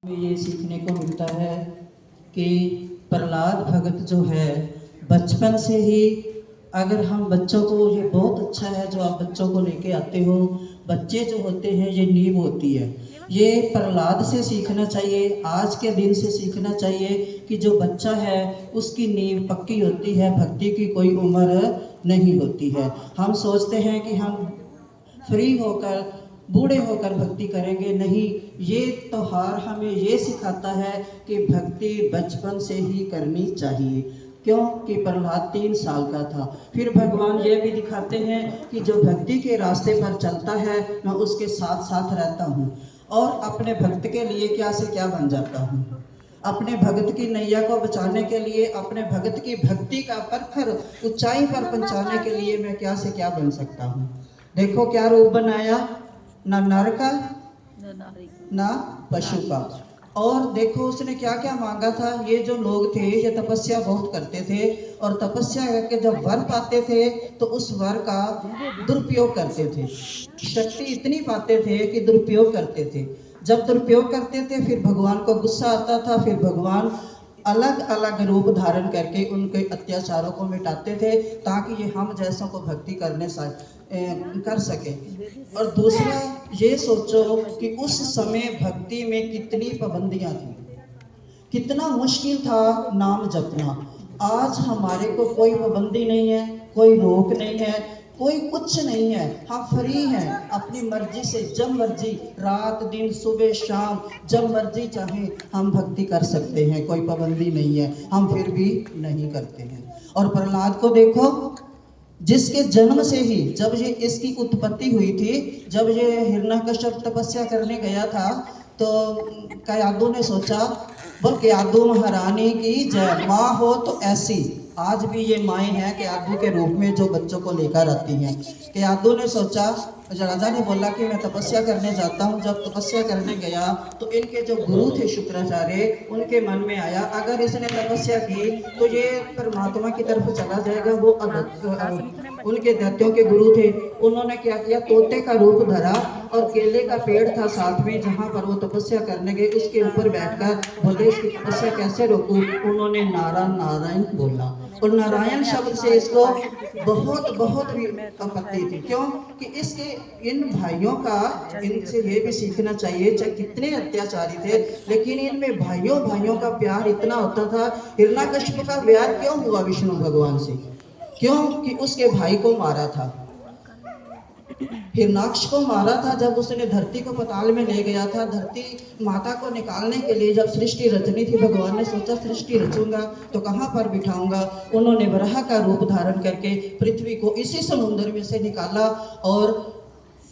में ये सीखने को मिलता है कि प्रहलाद भगत जो है बचपन से ही, अगर हम बच्चों को, ये बहुत अच्छा है जो आप बच्चों को लेके आते हो। बच्चे जो होते हैं ये नींव होती है, ये प्रहलाद से सीखना चाहिए, आज के दिन से सीखना चाहिए कि जो बच्चा है उसकी नींव पक्की होती है, भक्ति की कोई उम्र नहीं होती है। हम सोचते हैं कि हम फ्री होकर, बूढ़े होकर भक्ति करेंगे, नहीं। ये त्योहार हमें ये सिखाता है कि भक्ति बचपन से ही करनी चाहिए। क्यों कि प्रहलाद 3 साल का था। फिर भगवान ये भी दिखाते हैं कि जो भक्ति के रास्ते पर चलता है मैं उसके साथ साथ रहता हूँ और अपने भक्त के लिए क्या से क्या बन जाता हूँ। अपने भगत की नैया को बचाने के लिए, अपने भगत की भक्ति का प्रखर ऊंचाई पर पहुंचाने के लिए मैं क्या से क्या बन सकता हूँ। देखो क्या रूप बनाया, ना नर का ना पशु का। और देखो उसने क्या क्या मांगा था। ये जो लोग थे ये तपस्या बहुत करते थे और तपस्या करके जब वर पाते थे तो उस वर का दुरुपयोग करते थे। शक्ति इतनी पाते थे कि दुरुपयोग करते थे। जब दुरुपयोग करते थे फिर भगवान को गुस्सा आता था, फिर भगवान अलग अलग रूप धारण करके उनके अत्याचारों को मिटाते थे ताकि ये हम जैसों को भक्ति कर सके। और दूसरा ये सोचो कि उस समय भक्ति में कितनी पाबंदियां थी, कितना मुश्किल था नाम जपना। आज हमारे को कोई पाबंदी नहीं है, कोई रोक नहीं है, कोई कुछ नहीं है। हम फ्री हैं, अपनी मर्जी से जब मर्जी, रात दिन सुबह शाम, जब मर्जी चाहे हम भक्ति कर सकते हैं, कोई पाबंदी नहीं है। हम फिर भी नहीं करते हैं। और प्रहलाद को देखो, जिसके जन्म से ही, जब ये इसकी उत्पत्ति हुई थी, जब ये हिरण्यकश्यप तपस्या करने गया था तो कयादू ने सोचा, बोल कयादू महारानी की जय, माँ हो तो ऐसी। आज भी ये माएँ हैं कयादू के रूप में जो बच्चों को लेकर आती हैं। कयादू ने सोचा, राजा ने बोला कि मैं तपस्या करने जाता हूँ। जब तपस्या करने गया तो इनके जो गुरु थे शुक्राचार्य, उनके मन में आया अगर इसने तपस्या की तो ये परमात्मा की तरफ चला जाएगा। वो उनके दैत्यों के गुरु थे, उन्होंने क्या किया, तोते का रूप धरा और केले का पेड़ था साथ में जहाँ पर वो तपस्या करने गए, उसके ऊपर बैठकर बोले इसकी तपस्या कैसे रोकूं। उन्होंने नारायण नारायण बोला और नारायण शब्द से इसको बहुत बहुत भी आपत्ति थी। क्यों कि इसके इन भाइयों का, इनसे ये भी सीखना चाहिए, चाहे कितने अत्याचारी थे लेकिन इनमें भाइयों भाइयों का प्यार इतना होता था। हिरण्यकश्यप का प्यार क्यों हुआ विष्णु भगवान से? क्यों कि उसके भाई को मारा था, हिरणाक्ष को मारा था। जब उसने धरती को पताल में ले गया था, धरती माता को निकालने के लिए जब सृष्टि रचनी थी, भगवान ने सोचा सृष्टि रचूंगा तो कहाँ पर बिठाऊंगा। उन्होंने वराह का रूप धारण करके पृथ्वी को इसी समुद्र में से निकाला और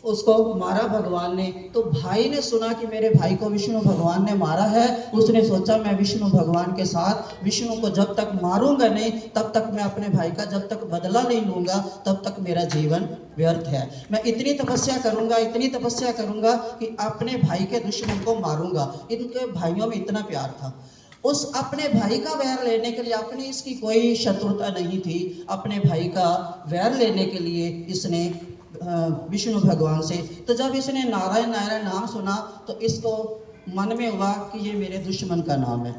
उसको मारा भगवान ने। तो भाई ने सुना कि मेरे भाई को विष्णु भगवान ने मारा है, उसने सोचा मैं विष्णु भगवान के साथ, विष्णु को जब तक मारूंगा नहीं तब तक मैं अपने भाई का जब तक बदला नहीं लूंगा तब तक मेरा जीवन व्यर्थ है। मैं इतनी तपस्या करूंगा, इतनी तपस्या करूंगा कि अपने भाई के दुश्मन को मारूंगा। इनके भाइयों में इतना प्यार था। उस अपने भाई का वैर लेने के लिए, अपनी इसकी कोई शत्रुता नहीं थी, अपने भाई का वैर लेने के लिए इसने विष्णु भगवान से, तो जब इसने नारायण नारायण नाम सुना तो इसको मन में हुआ कि ये मेरे दुश्मन का नाम है।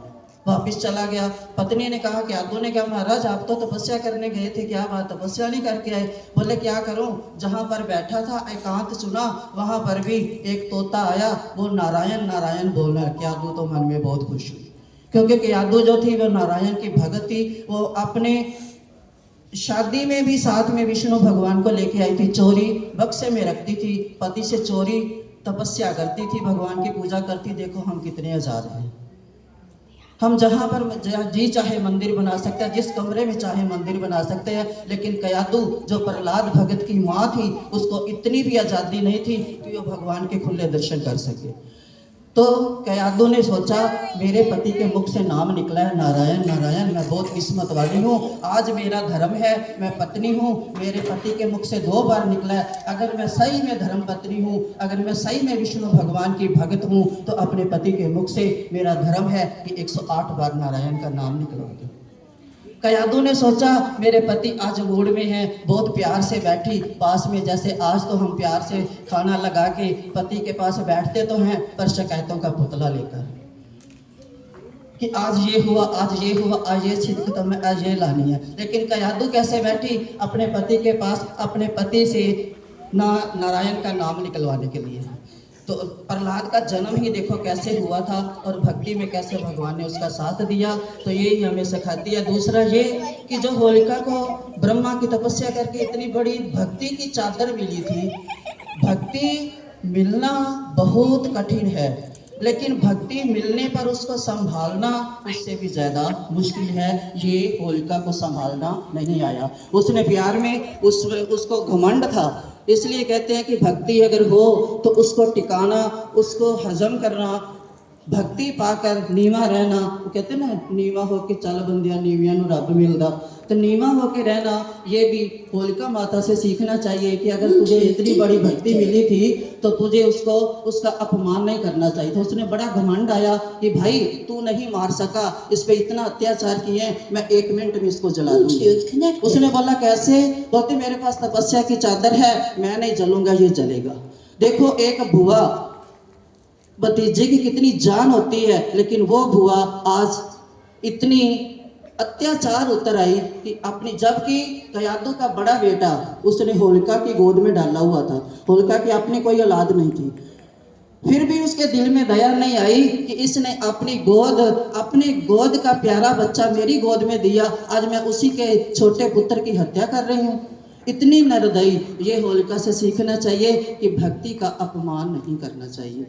वापिस चला गया। पत्नी ने कहा, कयादू ने कहा, महाराज आप तो तपस्या करने गए थे, क्या बात तपस्या नहीं करके आए? बोले क्या करूं, जहां पर बैठा था एकांत चुना, वहां पर भी एक तोता आया, वो नारायण नारायण बोलना। कयादू तो मन में बहुत खुश हुई क्योंकि कयादू जो थी वो नारायण की भगत थी। वो अपने शादी में भी साथ में विष्णु भगवान को लेके आई थी, चोरी बक्से में रखती थी, पति से चोरी तपस्या करती थी, भगवान की पूजा करती। देखो हम कितने आजाद हैं, हम जहाँ पर जी चाहे मंदिर बना सकते हैं, जिस कमरे में चाहे मंदिर बना सकते हैं। लेकिन कयादू जो प्रहलाद भगत की माँ थी उसको इतनी भी आज़ादी नहीं थी कि वो भगवान के खुले दर्शन कर सके। तो कयादू ने सोचा मेरे पति के मुख से नाम निकला है नारायण नारायण, मैं बहुत किस्मत वाली हूँ, आज मेरा धर्म है, मैं पत्नी हूँ, मेरे पति के मुख से 2 बार निकला है। अगर मैं सही में धर्म पत्नी हूँ, अगर मैं सही में विष्णु भगवान की भक्त हूँ तो अपने पति के मुख से मेरा धर्म है कि 108 बार नारायण का नाम निकलोगे। कयादू ने सोचा मेरे पति आज मूड में हैं, बहुत प्यार से बैठी पास में, जैसे आज तो हम प्यार से खाना लगा के पति के पास बैठते तो हैं पर शिकायतों का पुतला लेकर। कि आज ये हुआ, आज ये हुआ, आज ये चीज खत्म है, आज ये लानी है। लेकिन कयादू कैसे बैठी अपने पति के पास, अपने पति से नारायण का नाम निकलवाने के लिए। तो प्रहलाद का जन्म ही देखो कैसे हुआ था और भक्ति में कैसे भगवान ने उसका साथ दिया। तो यही हमें सिखाती है। दूसरा ये कि जो होलिका को ब्रह्मा की तपस्या करके इतनी बड़ी भक्ति की चादर मिली थी, भक्ति मिलना बहुत कठिन है, लेकिन भक्ति मिलने पर उसको संभालना उससे भी ज़्यादा मुश्किल है। ये होलिका को संभालना नहीं आया। उसने प्यार में उसको घमंड था, इसलिए कहते हैं कि भक्ति अगर हो तो उसको टिकाना, उसको हजम करना, भक्ति पाकर नीवा रहना। वो कहते हैं ना, नीवा होके चल बंदिया नीविया नु रब मिलदा। तो नीवा होके रहना ये भी होलिका माता से सीखना चाहिए कि अगर तुझे इतनी बड़ी भक्ति मिली थी तो तुझे उसका अपमान नहीं करना चाहिए था। उसने बड़ा घमंड आया कि भाई तू नहीं मार सका, इस पे इतना अत्याचार किए, मैं 1 मिनट में इसको जला दूंगी। उसने बोला कैसे? बोलते मेरे पास तपस्या की चादर है, मैं नहीं जलूंगा, ये जलेगा। देखो एक बुआ भतीजे की कितनी जान होती है, लेकिन वो बुआ आज इतनी अत्याचार उतर आई कि अपनी, जबकि कयादू का बड़ा बेटा उसने होलिका की गोद में डाला हुआ था, होलिका की अपनी कोई औलाद नहीं थी, फिर भी उसके दिल में दया नहीं आई कि इसने अपने गोद का प्यारा बच्चा मेरी गोद में दिया, आज मैं उसी के छोटे पुत्र की हत्या कर रही हूँ। इतनी निर्दयी। ये होलिका से सीखना चाहिए कि भक्ति का अपमान नहीं करना चाहिए।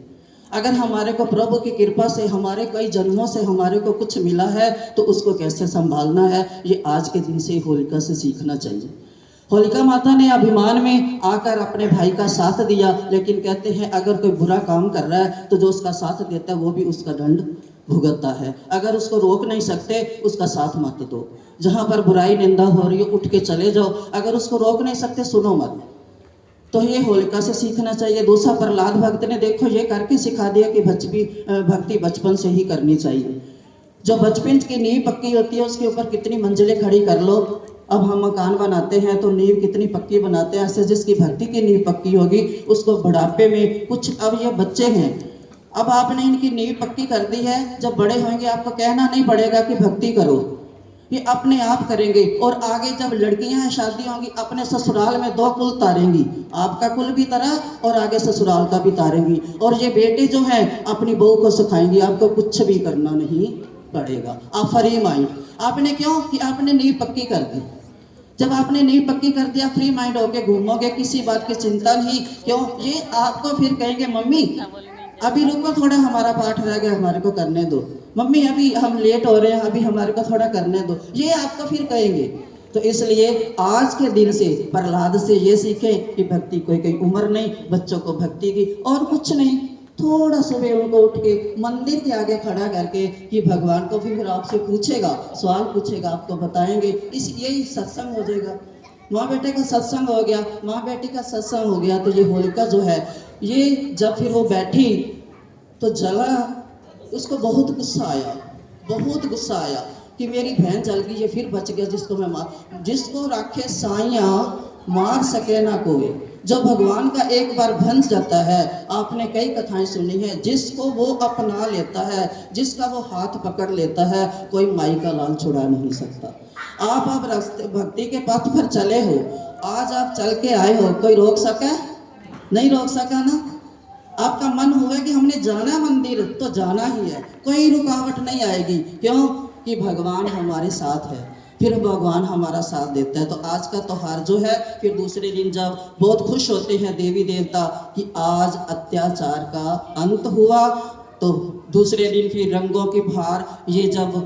अगर हमारे को प्रभु की कृपा से, हमारे कई जन्मों से हमारे को कुछ मिला है तो उसको कैसे संभालना है, ये आज के दिन से होलिका से सीखना चाहिए। होलिका माता ने अभिमान में आकर अपने भाई का साथ दिया, लेकिन कहते हैं अगर कोई बुरा काम कर रहा है तो जो उसका साथ देता है वो भी उसका दंड भुगतता है। अगर उसको रोक नहीं सकते उसका साथ मत दो। जहाँ पर बुराई निंदा हो रही है उठ के चले जाओ, अगर उसको रोक नहीं सकते सुनो मत। तो ये होलिका से सीखना चाहिए। दूसरा, प्रहलाद भक्त ने देखो ये करके सिखा दिया कि भक्ति बचपन से ही करनी चाहिए। जो बचपन की नींव पक्की होती है उसके ऊपर कितनी मंजिलें खड़ी कर लो। अब हम मकान बनाते हैं तो नींव कितनी पक्की बनाते हैं, ऐसे जिसकी भक्ति की नींव पक्की होगी उसको बुढ़ापे में कुछ, अब ये बच्चे हैं, अब आपने इनकी नींव पक्की कर दी है, जब बड़े होंगे आपको कहना नहीं पड़ेगा कि भक्ति करो, ये अपने आप करेंगे। और आगे जब लड़कियां हैं शादी होंगी अपने ससुराल में 2 कुल तारेंगी, आपका कुल भी तारा और आगे ससुराल का भी तारेंगी। और ये बेटे जो हैं अपनी बहू को सिखाएंगी, आपको कुछ भी करना नहीं पड़ेगा, आप फ्री माइंड। आपने क्यों कि आपने नींव पक्की कर दी। जब आपने नींव पक्की कर दिया फ्री माइंड होके घूमोगे, किसी बात की चिंता नहीं। क्यों? ये आपको फिर कहेंगे मम्मी अभी रुको थोड़ा, हमारा पाठ रह गया, हमारे को करने दो, मम्मी अभी हम लेट हो रहे हैं, अभी हमारे को थोड़ा करने दो, ये आपको फिर कहेंगे। तो इसलिए आज के दिन से प्रहलाद से ये सीखें कि भक्ति कोई उम्र नहीं, बच्चों को भक्ति की और कुछ नहीं। थोड़ा सुबह उनको उठ के मंदिर के आगे खड़ा करके कि भगवान को फिर आपसे पूछेगा, सवाल पूछेगा, आपको बताएंगे, इस यही सत्संग हो जाएगा। माँ बेटे का सत्संग हो गया, माँ बेटी का सत्संग हो गया। तो ये होलिका जो है, ये जब फिर वो बैठी तो जला, उसको बहुत गुस्सा आया, बहुत गुस्सा आया कि मेरी बहन जल गई, ये फिर बच गया जिसको मैं मार, जिसको राखे साइया मार सके ना कोई। जो भगवान का एक बार भंस जाता है, आपने कई कथाएं सुनी है, जिसको वो अपना लेता है, जिसका वो हाथ पकड़ लेता है, कोई माई का लाल छुड़ा नहीं सकता। आप रास्ते भक्ति के पथ पर चले हो, आज आप चल के आए हो, कोई रोक सका? नहीं रोक सका ना। आपका मन हुआ कि हमने जाना मंदिर तो जाना ही है, कोई रुकावट नहीं आएगी। क्यों? कि भगवान हमारे साथ है, फिर भगवान हमारा साथ देता है। तो आज का त्योहार जो है, फिर दूसरे दिन जब बहुत खुश होते हैं देवी देवता कि आज अत्याचार का अंत हुआ, तो दूसरे दिन फिर रंगों की बहार, ये जब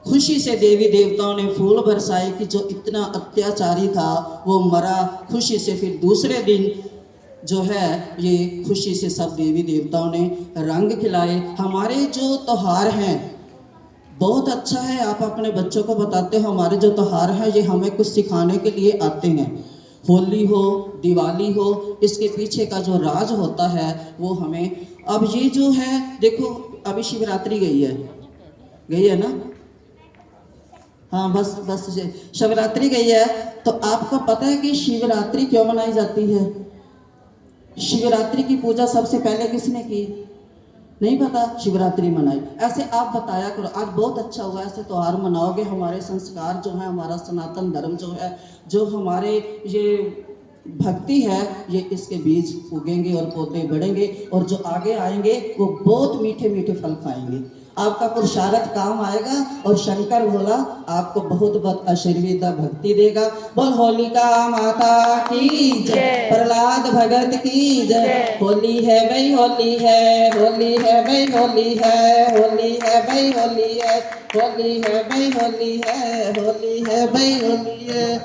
खुशी से देवी देवताओं ने फूल बरसाए कि जो इतना अत्याचारी था वो मरा, खुशी से फिर दूसरे दिन जो है ये खुशी से सब देवी देवताओं ने रंग खिलाए। हमारे जो त्योहार हैं बहुत अच्छा है, आप अपने बच्चों को बताते हो हमारे जो त्योहार हैं ये हमें कुछ सिखाने के लिए आते हैं। होली हो, दिवाली हो, इसके पीछे का जो राज होता है वो हमें, अब ये जो है देखो, अभी शिवरात्रि गई है ना, हाँ बस शिवरात्रि गई है। तो आपको पता है कि शिवरात्रि क्यों मनाई जाती है? शिवरात्रि की पूजा सबसे पहले किसने की? नहीं पता शिवरात्रि मनाई, ऐसे आप बताया करो। आज बहुत अच्छा हुआ, ऐसे त्योहार मनाओगे, हमारे संस्कार जो है, हमारा सनातन धर्म जो है, जो हमारे ये भक्ति है, ये इसके बीज उगेंगे और पौधे बढ़ेंगे, और जो आगे आएंगे वो बहुत मीठे मीठे फल पाएंगे। आपका पुरुषार्थ काम आएगा और शंकर भोला आपको बहुत बहुत आशीर्वाद भक्ति देगा। बोल होलिका माता की जय, प्रहलाद भगत की जय। होली है भाई होली है, होली है भाई होली है, होली है भाई होली है, होली है भाई होली है, होली है भाई होली है,